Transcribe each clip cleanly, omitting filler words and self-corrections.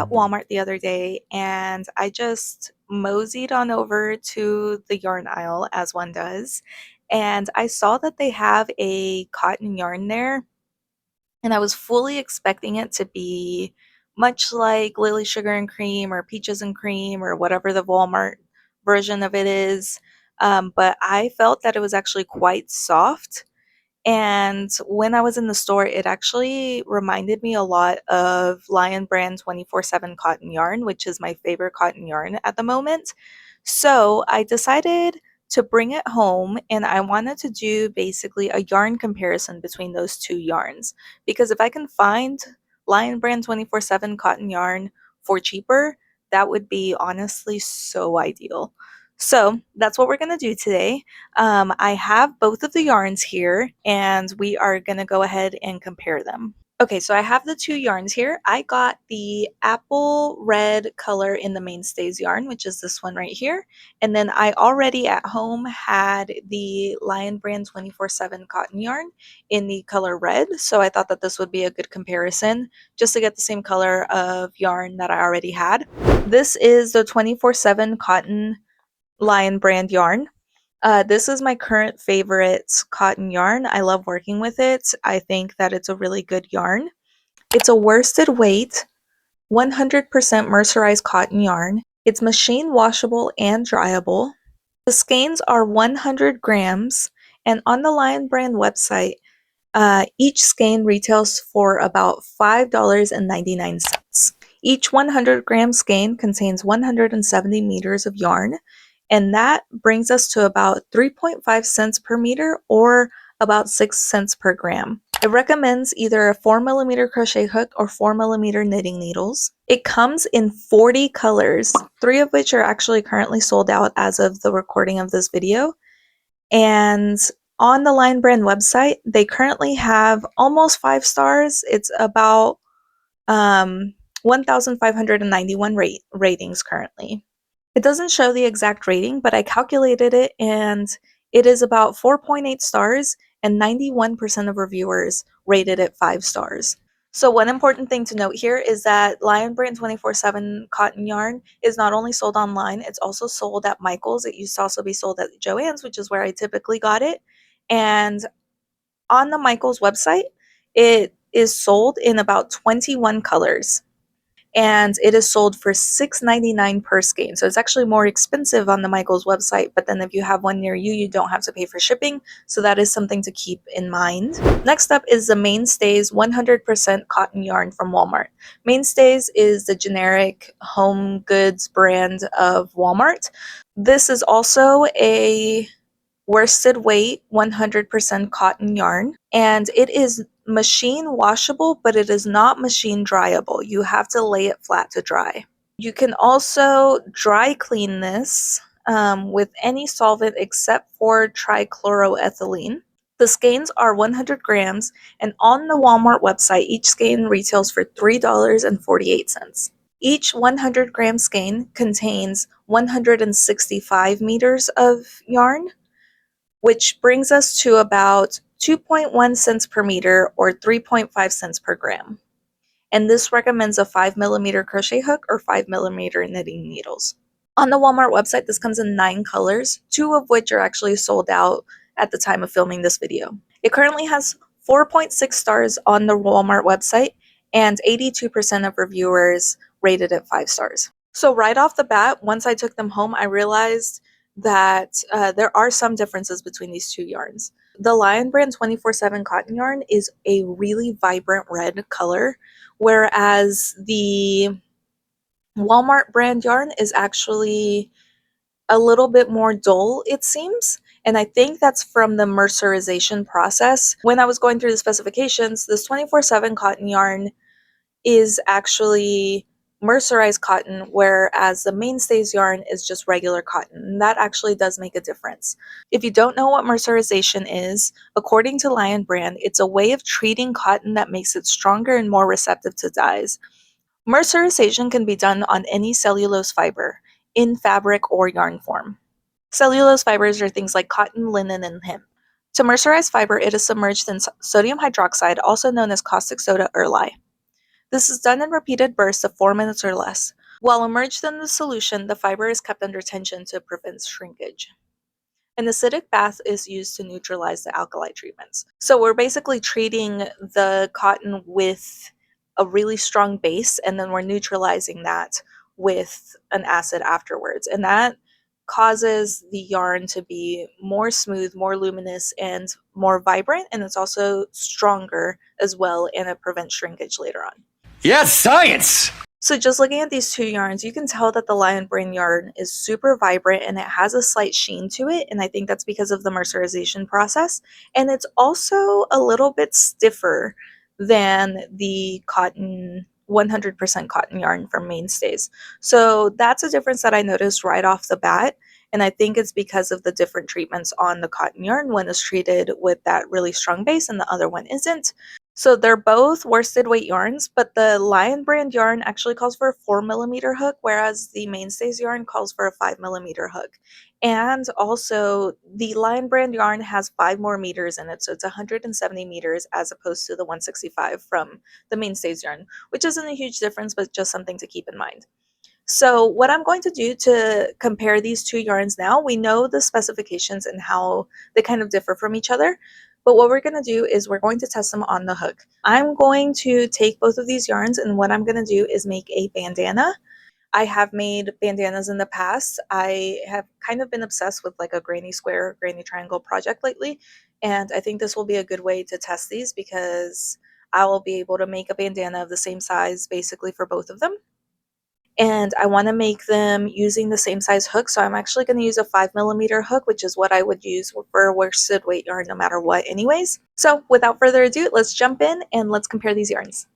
at Walmart the other day and I just moseyed on over to the yarn aisle as one does. And I saw that they have a cotton yarn there, and I was fully expecting it to be much like Lily Sugar and Cream or Peaches and Cream or whatever the Walmart version of it is. But I felt that it was actually quite soft, and when I was in the store, it actually reminded me a lot of Lion Brand 24/7 cotton yarn, which is my favorite cotton yarn at the moment. So I decided to bring it home, and I wanted to do basically a yarn comparison between those two yarns. Because if I can find Lion Brand 24/7 cotton yarn for cheaper, that would be honestly so ideal. So that's what we're going to do today. I have both of the yarns here, and we are going to go ahead and compare them. Okay, so I have the two yarns here. I got the apple red color in the Mainstays yarn, which is this one right here. And then I already at home had the Lion Brand 24/7 cotton yarn in the color red. So I thought that this would be a good comparison just to get the same color of yarn that I already had. This is the 24/7 cotton Lion Brand yarn. This is my current favorite cotton yarn. I love working with it. I think that it's a really good yarn. It's a worsted weight, 100% mercerized cotton yarn. It's machine washable and dryable. The skeins are 100 grams, and on the Lion Brand website, each skein retails for about $5.99. Each 100-gram skein contains 170 meters of yarn, and that brings us to about 3.5 cents per meter or about 6 cents per gram. It recommends either a 4mm crochet hook or 4mm knitting needles. It comes in 40 colors, 3 of which are actually currently sold out as of the recording of this video. And on the Lion Brand website, they currently have almost 5 stars. It's about 1,591 ratings currently. It doesn't show the exact rating, but I calculated it, and it is about 4.8 stars, and 91% of reviewers rated it 5 stars. So one important thing to note here is that Lion Brand 24/7 cotton yarn is not only sold online, it's also sold at Michael's. It used to also be sold at Joann's, which is where I typically got it. And on the Michael's website, it is sold in about 21 colors, and it is sold for $6.99 per skein. So it's actually more expensive on the Michael's website, but then if you have one near you, you don't have to pay for shipping. So that is something to keep in mind. Next up is the Mainstays 100% cotton yarn from Walmart. Mainstays is the generic home goods brand of Walmart. This is also a worsted weight 100% cotton yarn, and it is machine washable, but it is not machine dryable. You have to lay it flat to dry. You can also dry clean this with any solvent except for trichloroethylene. The skeins are 100 grams, and on the Walmart website, each skein retails for $3.48. Each 100-gram skein contains 165 meters of yarn, which brings us to about 2.1 cents per meter or 3.5 cents per gram. And this recommends a 5mm crochet hook or 5mm knitting needles. On the Walmart website, this comes in 9 colors, 2 of which are actually sold out at the time of filming this video. It currently has 4.6 stars on the Walmart website, and 82% of reviewers rated it 5 stars. So right off the bat, once I took them home, I realized that there are some differences between these two yarns. The Lion Brand 24/7 cotton yarn is a really vibrant red color, whereas the Walmart brand yarn is actually a little bit more dull, it seems. And I think that's from the mercerization process. When I was going through the specifications, this 24/7 cotton yarn is actually mercerized cotton, whereas the Mainstays yarn is just regular cotton. And that actually does make a difference. If you don't know what mercerization is, according to Lion Brand, it's a way of treating cotton that makes it stronger and more receptive to dyes. Mercerization can be done on any cellulose fiber, in fabric or yarn form. Cellulose fibers are things like cotton, linen, and hemp. To mercerize fiber, it is submerged in sodium hydroxide, also known as caustic soda or lye. This is done in repeated bursts of 4 minutes or less. While immersed in the solution, the fiber is kept under tension to prevent shrinkage. An acidic bath is used to neutralize the alkali treatments. So we're basically treating the cotton with a really strong base, and then we're neutralizing that with an acid afterwards. And that causes the yarn to be more smooth, more luminous, and more vibrant. And it's also stronger as well, and it prevents shrinkage later on. Yes, science! So just looking at these two yarns, you can tell that the Lion Brand yarn is super vibrant and it has a slight sheen to it, and I think that's because of the mercerization process. And it's also a little bit stiffer than the cotton 100% cotton yarn from Mainstays. So that's a difference that I noticed right off the bat, and I think it's because of the different treatments on the cotton yarn. One is treated with that really strong base and the other one isn't. So they're both worsted weight yarns, but the Lion Brand yarn actually calls for a 4mm hook, whereas the Mainstays yarn calls for a 5mm hook. And also, the Lion Brand yarn has 5 more meters in it, so it's 170 meters as opposed to the 165 from the Mainstays yarn, which isn't a huge difference, but just something to keep in mind. So what I'm going to do to compare these two yarns now, we know the specifications and how they kind of differ from each other. But what we're going to do is we're going to test them on the hook. I'm going to take both of these yarns, and what I'm going to do is make a bandana. I have made bandanas in the past. I have kind of been obsessed with like a granny square, granny triangle project lately. And I think this will be a good way to test these because I will be able to make a bandana of the same size basically for both of them. And I want to make them using the same size hook. So I'm actually going to use a 5mm hook, which is what I would use for worsted weight yarn no matter what anyways. So without further ado, let's jump in and let's compare these yarns.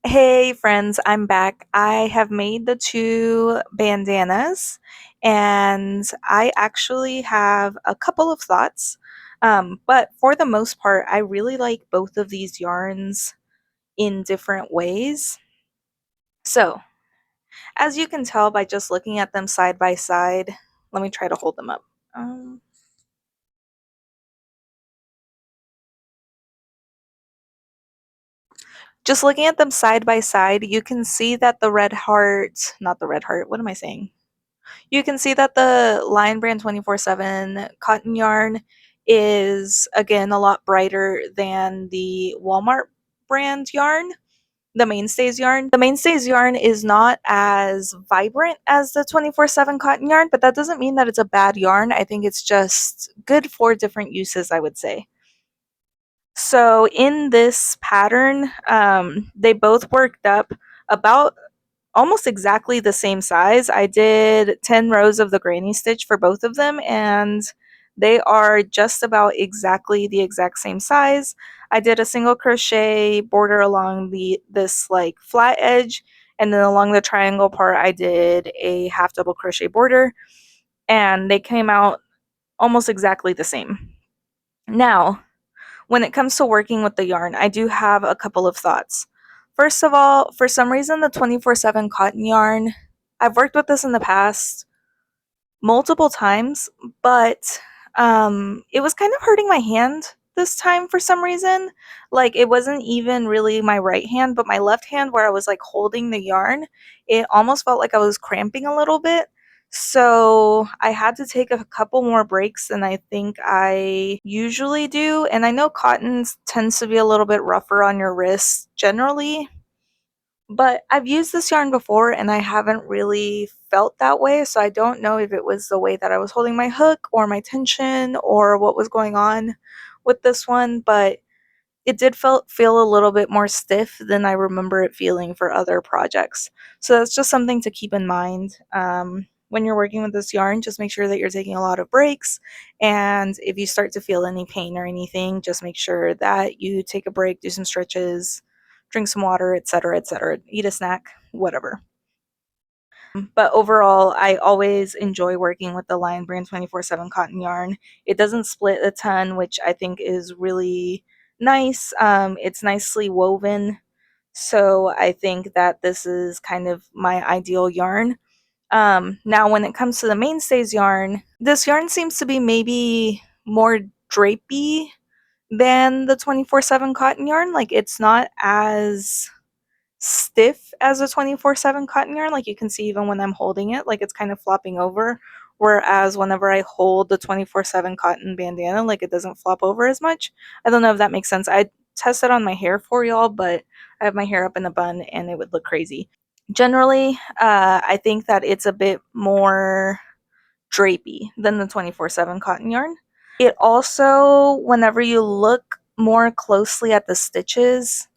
Hey friends, I'm back. I have made the two bandanas and I actually have a couple of thoughts. But for the most part, I really like both of these yarns in different ways. So as you can tell by just looking at them side by side, let me try to hold them up. Um, just looking at them side by side, you can see that the red heart, not the red heart, what am I saying? You can see that the Lion Brand 24/7 cotton yarn is, again, a lot brighter than the Walmart brand yarn. The Mainstays yarn. The Mainstays yarn is not as vibrant as the 24/7 cotton yarn, but that doesn't mean that it's a bad yarn. I think it's just good for different uses, I would say. So in this pattern, they both worked up about almost exactly the same size. I did 10 rows of the granny stitch for both of them, and they are just about exactly the exact same size. I did a single crochet border along this like flat edge, and then along the triangle part I did a half double crochet border, and they came out almost exactly the same. Now, when it comes to working with the yarn, I do have a couple of thoughts. First of all, for some reason, the 24/7 cotton yarn, I've worked with this in the past multiple times, but it was kind of hurting my hand this time for some reason. Like it wasn't even really my right hand, but my left hand where I was like holding the yarn, it almost felt like I was cramping a little bit. So I had to take a couple more breaks than I think I usually do. And I know cotton tends to be a little bit rougher on your wrists generally, but I've used this yarn before and I haven't really felt that way, so I don't know if it was the way that I was holding my hook or my tension or what was going on with this one, but it did feel a little bit more stiff than I remember it feeling for other projects. So that's just something to keep in mind. When you're working with this yarn, just make sure that you're taking a lot of breaks, and if you start to feel any pain or anything, just make sure that you take a break, do some stretches, drink some water, etc., eat a snack, whatever. But overall, I always enjoy working with the Lion Brand 24/7 cotton yarn. It doesn't split a ton, which I think is really nice. It's nicely woven, so I think that this is kind of my ideal yarn. Now, when it comes to the Mainstays yarn, this yarn seems to be maybe more drapey than the 24/7 cotton yarn. Like it's not as stiff as a 24/7 cotton yarn. Like you can see even when I'm holding it, like it's kind of flopping over. Whereas whenever I hold the 24/7 cotton bandana, like it doesn't flop over as much. I don't know if that makes sense. I tested on my hair for y'all, but I have my hair up in a bun and it would look crazy. Generally, I think that it's a bit more drapey than the 24/7 cotton yarn. It also, whenever you look more closely at the stitches,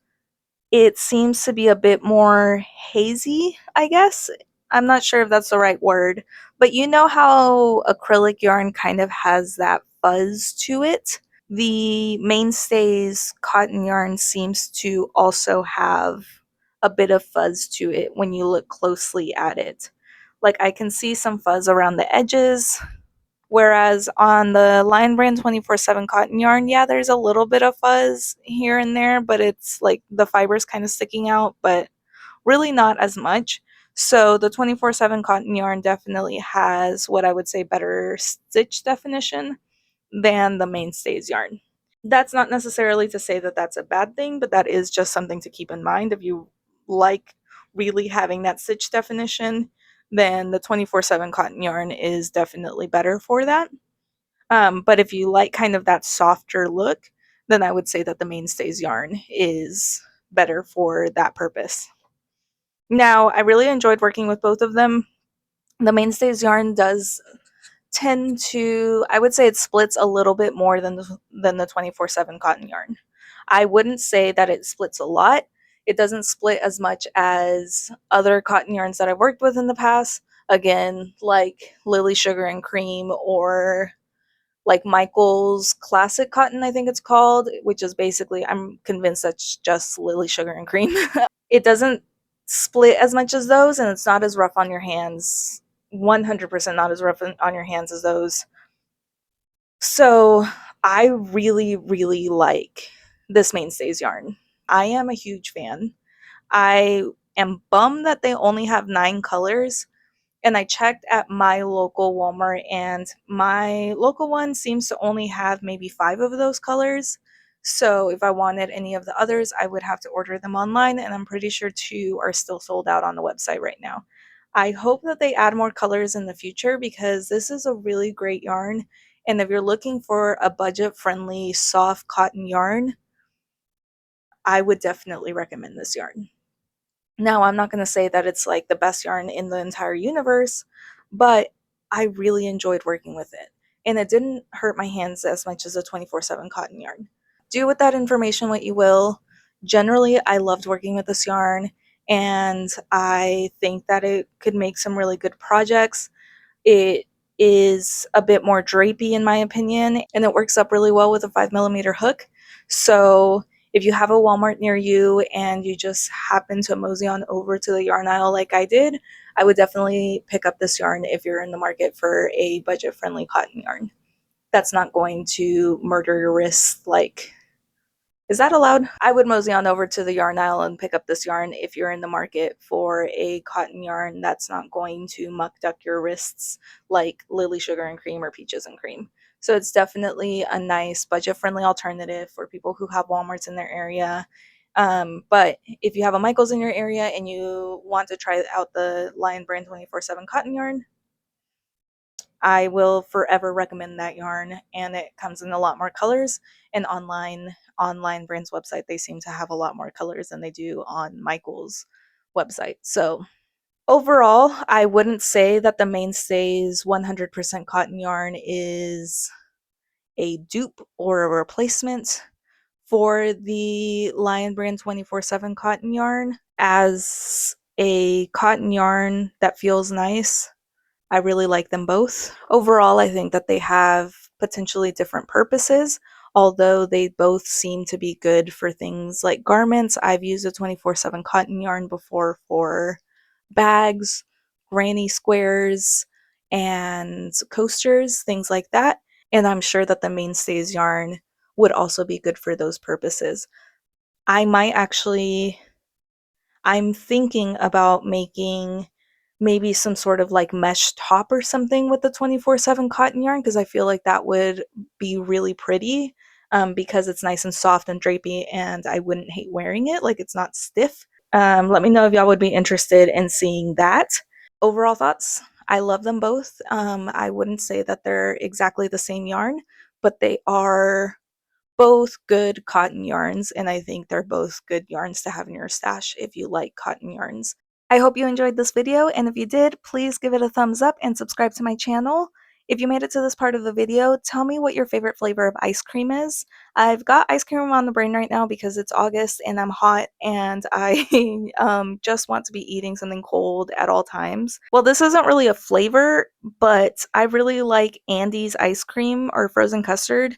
it seems to be a bit more hazy, I guess. I'm not sure if that's the right word, but you know how acrylic yarn kind of has that fuzz to it? The Mainstays cotton yarn seems to also have a bit of fuzz to it when you look closely at it. Like I can see some fuzz around the edges, whereas on the Lion Brand 24/7 cotton yarn, yeah, there's a little bit of fuzz here and there, but it's like the fibers kind of sticking out, but really not as much. So the 24/7 cotton yarn definitely has what I would say better stitch definition than the Mainstays yarn. That's not necessarily to say that that's a bad thing, but that is just something to keep in mind. If you like really having that stitch definition, then the 24/7 cotton yarn is definitely better for that. But if you like kind of that softer look, then I would say that the Mainstays yarn is better for that purpose. Now, I really enjoyed working with both of them. The Mainstays yarn does tend to, I would say it splits a little bit more than the 24/7 cotton yarn. I wouldn't say that it splits a lot. It doesn't split as much as other cotton yarns that I've worked with in the past. Again, like Lily Sugar and Cream, or like Michael's Classic Cotton, I think it's called, which is basically, I'm convinced that's just Lily Sugar and Cream. It doesn't split as much as those, and it's not as rough on your hands. 100% not as rough on your hands as those. So I really, really like this Mainstays yarn. I am a huge fan. I am bummed that they only have 9 colors, and I checked at my local Walmart, and my local one seems to only have maybe 5 of those colors. So if I wanted any of the others, I would have to order them online, and I'm pretty sure 2 are still sold out on the website right now. I hope that they add more colors in the future because this is a really great yarn. And if you're looking for a budget-friendly soft cotton yarn, I would definitely recommend this yarn. Now, I'm not going to say that it's like the best yarn in the entire universe, but I really enjoyed working with it. And it didn't hurt my hands as much as a 24/7 cotton yarn. Do with that information what you will. Generally, I loved working with this yarn, and I think that it could make some really good projects. It is a bit more drapey in my opinion, and it works up really well with a 5mm hook. So if you have a Walmart near you and you just happen to mosey on over to the yarn aisle like I did, I would definitely pick up this yarn if you're in the market for a budget-friendly cotton yarn. That's not going to murder your wrists like, is that allowed? I would mosey on over to the yarn aisle and pick up this yarn if you're in the market for a cotton yarn that's not going to muck duck your wrists like Lily Sugar and Cream or Peaches and Cream. So it's definitely a nice budget-friendly alternative for people who have Walmarts in their area. But if you have a Michael's in your area and you want to try out the Lion Brand 24/7 cotton yarn, I will forever recommend that yarn, and it comes in a lot more colors. And online brands website, they seem to have a lot more colors than they do on Michael's website. So overall, I wouldn't say that the Mainstays 100% cotton yarn is a dupe or a replacement for the Lion Brand 24/7 cotton yarn. As a cotton yarn that feels nice, I really like them both. Overall, I think that they have potentially different purposes, although they both seem to be good for things like garments. I've used a 24/7 cotton yarn before for bags, granny squares, and coasters, things like that. And I'm sure that the Mainstays yarn would also be good for those purposes. I might actually, I'm thinking about making maybe some sort of like mesh top or something with the 24/7 cotton yarn because I feel like that would be really pretty, because it's nice and soft and drapey and I wouldn't hate wearing it. Like it's not stiff. Let me know if y'all would be interested in seeing that. Overall thoughts, I love them both. I wouldn't say that they're exactly the same yarn, but they are both good cotton yarns, and I think they're both good yarns to have in your stash if you like cotton yarns. I hope you enjoyed this video, and if you did, please give it a thumbs up and subscribe to my channel. If you made it to this part of the video, tell me what your favorite flavor of ice cream is. I've got ice cream on the brain right now because it's August and I'm hot and I just want to be eating something cold at all times. Well, this isn't really a flavor, but I really like Andy's ice cream or frozen custard.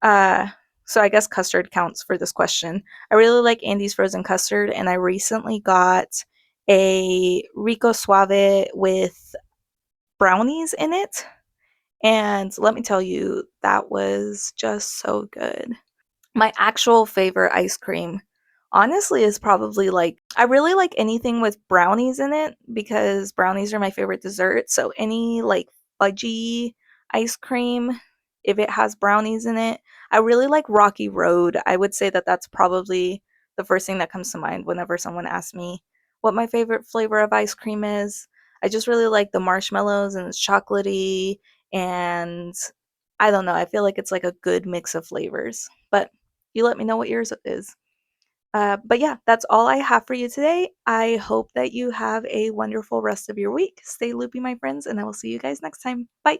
Uh, so I guess custard counts for this question. I really like Andy's frozen custard, and I recently got a Rico Suave with brownies in it. And let me tell you, that was just so good. My actual favorite ice cream, honestly, is probably like I really like anything with brownies in it because brownies are my favorite dessert. So any like fudgy ice cream, if it has brownies in it, I really like Rocky Road. I would say that that's probably the first thing that comes to mind whenever someone asks me what my favorite flavor of ice cream is. I just really like the marshmallows and it's chocolatey and I don't know. I feel like it's like a good mix of flavors. But you let me know what yours is. But yeah, that's all I have for you today. I hope that you have a wonderful rest of your week. Stay loopy, my friends, and I will see you guys next time. Bye.